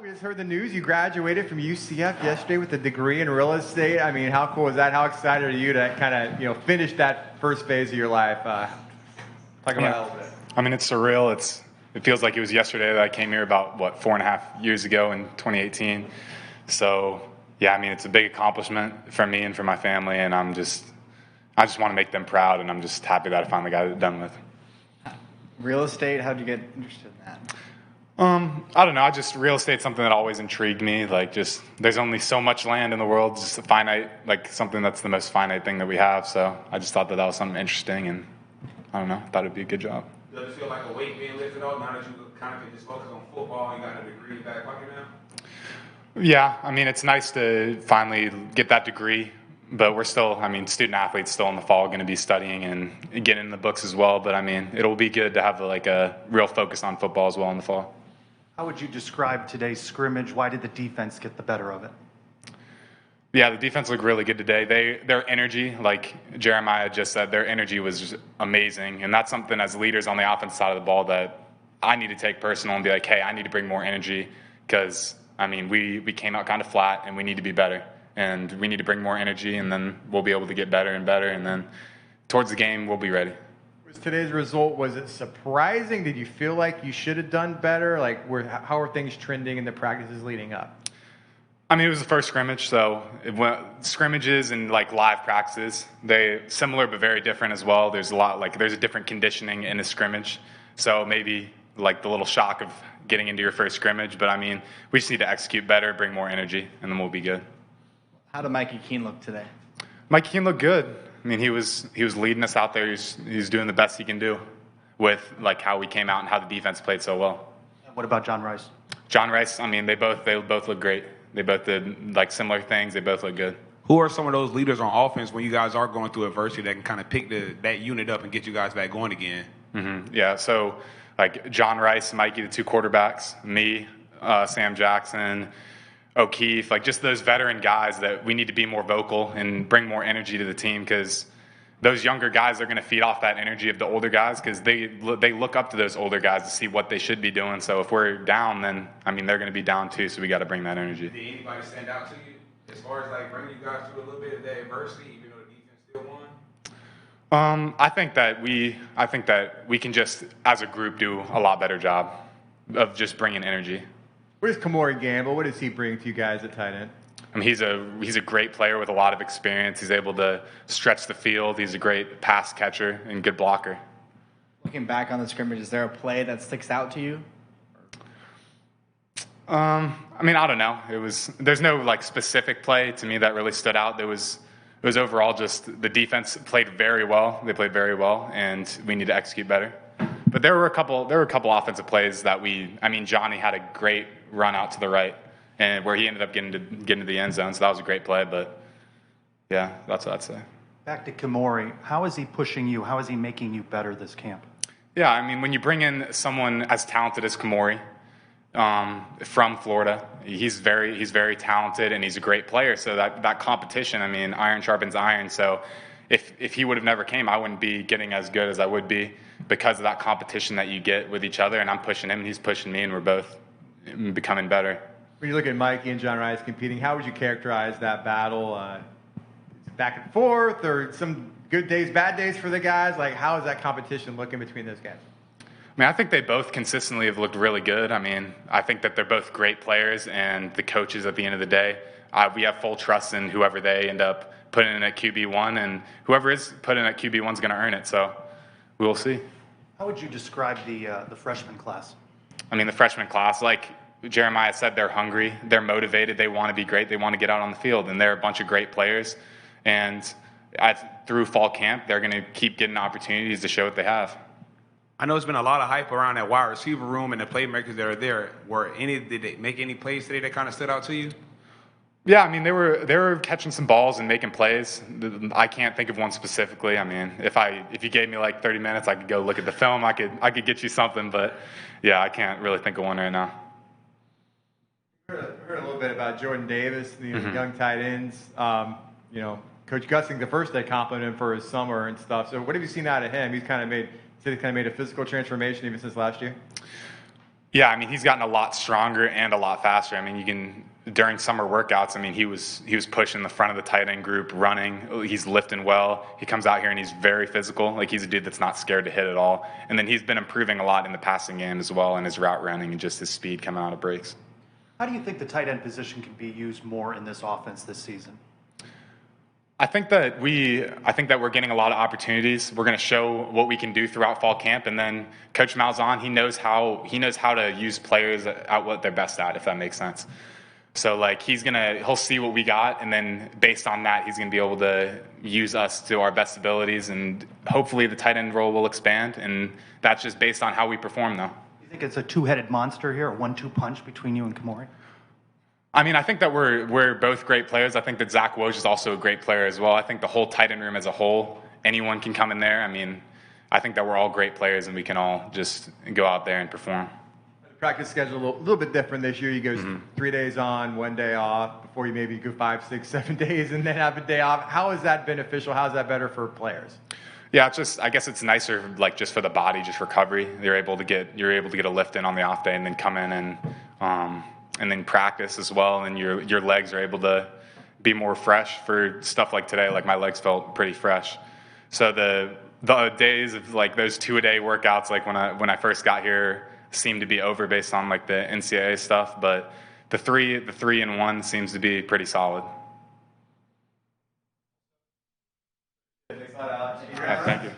we just heard the news. You graduated from UCF yesterday with a degree in real estate. I mean, how cool is that? How excited are you to kind of, finish that first phase of your life? Talk about that a little bit. I mean, it's surreal. It feels like it was yesterday that I came here about, 4.5 years ago in 2018. So, yeah, I mean, it's a big accomplishment for me and for my family, and I just want to make them proud, and I'm just happy that I finally got it done with. Real estate, how'd you get interested in that? I don't know. Real estate's something that always intrigued me. There's only so much land in the world, just a finite, something that's the most finite thing that we have. So I just thought that was something interesting, and I don't know, thought it'd be a good job. Does it feel like a weight being lifted off now that you kind of can just focus on football and you got a degree in back pocket now? Yeah, I mean, it's nice to finally get that degree, but we're still, student athletes still in the fall going to be studying and getting in the books as well. But it'll be good to have a real focus on football as well in the fall. How would you describe today's scrimmage? Why did the defense get the better of it? Yeah, the defense looked really good today. Their energy, like Jeremiah just said, their energy was just amazing. And that's something as leaders on the offensive side of the ball that I need to take personal and be like, hey, I need to bring more energy because, we came out kind of flat and we need to be better. And we need to bring more energy, and then we'll be able to get better and better. And then towards the game, we'll be ready. Today's result, was it surprising? Did you feel like you should have done better? How are things trending in the practices leading up? It was the first scrimmage, so scrimmages and live practices, they similar but very different as well. There's a different conditioning in a scrimmage, so maybe the little shock of getting into your first scrimmage. But we just need to execute better, bring more energy, and then we'll be good. How did Mikey Keane look today? Mikey Keane looked good. He was leading us out there. He's doing the best he can do with how we came out and how the defense played so well. What about John Rice? John Rice, they both look great. They both did similar things. They both look good. Who are some of those leaders on offense when you guys are going through adversity that can kind of pick that unit up and get you guys back going again? Mm-hmm. Yeah, so John Rice, Mikey, the two quarterbacks, me, Sam Jackson, O'Keefe, just those veteran guys that we need to be more vocal and bring more energy to the team because those younger guys are going to feed off that energy of the older guys because they look up to those older guys to see what they should be doing. So if we're down, then, they're going to be down too, so we got to bring that energy. Did anybody stand out to you as far as bringing you guys through a little bit of that adversity, even though the defense still won? I think that we can just, as a group, do a lot better job of just bringing energy. What is Kamori Gamble? What does he bring to you guys at tight end? He's a great player with a lot of experience. He's able to stretch the field. He's a great pass catcher and good blocker. Looking back on the scrimmage, is there a play that sticks out to you? I don't know. There's no specific play to me that really stood out. It was overall just the defense played very well. They played very well, and we need to execute better. But there were a couple offensive plays that Johnny had a great run out to the right, and where he ended up getting to the end zone. So that was a great play. But yeah, that's what I'd say. Back to Kamori, how is he pushing you? How is he making you better this camp? Yeah, when you bring in someone as talented as Kamori from Florida, he's very talented and he's a great player. So that competition, iron sharpens iron. So if he would have never came, I wouldn't be getting as good as I would be because of that competition that you get with each other. And I'm pushing him and he's pushing me, and we're both becoming better. When you look at Mikey and John Rice competing, how would you characterize that battle? Back and forth, or some good days, bad days for the guys? How is that competition looking between those guys? I think they both consistently have looked really good. I think that they're both great players, and the coaches at the end of the day, we have full trust in whoever they end up putting in at QB1, and whoever is put in at QB1 is going to earn it. So we'll see. How would you describe the freshman class? The freshman class, like Jeremiah said, they're hungry, they're motivated, they want to be great, they want to get out on the field, and they're a bunch of great players. And through fall camp, they're going to keep getting opportunities to show what they have. I know there's been a lot of hype around that wide receiver room and the playmakers that are there. Did they make any plays today that kind of stood out to you? Yeah, they were catching some balls and making plays. I can't think of one specifically. If you gave me 30 minutes, I could go look at the film. I could get you something, but yeah, I can't really think of one right now. Heard a little bit about Jordan Davis, the young tight ends. Coach Gussing the first day complimented him for his summer and stuff. So what have you seen out of him? He's kind of made a physical transformation even since last year. Yeah, I mean, he's gotten a lot stronger and a lot faster. I mean, you can during summer workouts. I mean, he was pushing the front of the tight end group, running. He's lifting well. He comes out here and he's very physical. Like he's a dude that's not scared to hit at all. And then he's been improving a lot in the passing game as well, and his route running and just his speed coming out of breaks. How do you think the tight end position can be used more in this offense this season? I think that we're getting a lot of opportunities. We're going to show what we can do throughout fall camp, and then Coach Malzahn, he knows how to use players at what they're best at, if that makes sense. So like he'll see what we got, and then based on that, he's going to be able to use us to our best abilities, and hopefully the tight end role will expand, and that's just based on how we perform, though. You think it's a two-headed monster here, a 1-2 punch between you and Kamori? I mean, I think that we're both great players. I think that Zach Woj is also a great player as well. I think the whole tight end room as a whole, anyone can come in there. I mean, I think that we're all great players and we can all just go out there and perform. The practice schedule a little bit different this year. You go 3 days on, 1 day off, before you maybe go 5, 6, 7 days and then have a day off. How is that beneficial? How is that better for players? Yeah, I guess it's nicer, like just for the body, just recovery. You're able to get a lift in on the off day and then come in and then practice as well, and your legs are able to be more fresh for stuff like today. Like my legs felt pretty fresh. So the days of like those 2-a-day workouts, like when I first got here, seemed to be over based on like the NCAA stuff. But the 3 and 1 seems to be pretty solid. Thanks a lot, Alex. All right, thank you.